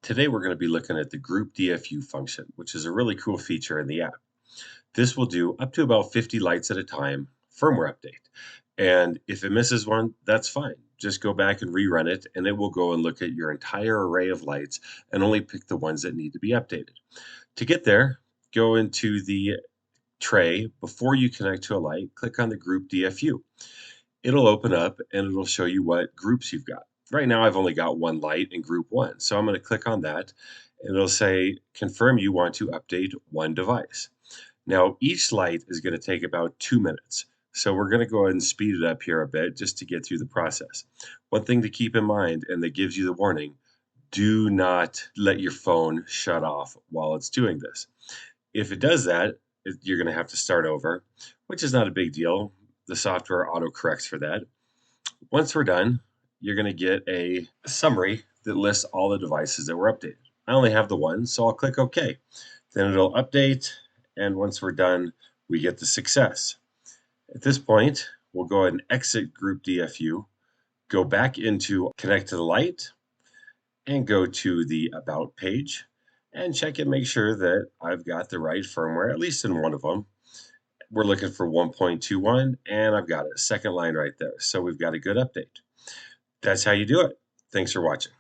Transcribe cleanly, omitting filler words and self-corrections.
Today we're going to be looking at the group DFU function, which is a really cool feature in the app. This will do up to about 50 lights at a time firmware update. And if it misses one, that's fine. Just go back and rerun it, and it will go and look at your entire array of lights and only pick the ones that need to be updated. To get there, go into the tray. Before you connect to a light, click on the group DFU. It'll open up and it'll show you what groups you've got. Right now, I've only got one light in group one. So I'm going to click on that and it'll say, confirm you want to update one device. Now, each light is going to take about 2 minutes. So we're going to go ahead and speed it up here a bit just to get through the process. One thing to keep in mind, and that gives you the warning, do not let your phone shut off while it's doing this. If it does that, you're going to have to start over, which is not a big deal. The software auto corrects for that. Once we're done, you're going to get a summary that lists all the devices that were updated. I only have the one, so I'll click OK. Then it'll update, and once we're done, we get the success. At this point, we'll go ahead and exit Group DFU, go back into Connect to the Light, and go to the About page, and check and make sure that I've got the right firmware, at least in one of them. We're looking for 1.21, and I've got it, second line right there. So we've got a good update. That's how you do it. Thanks for watching.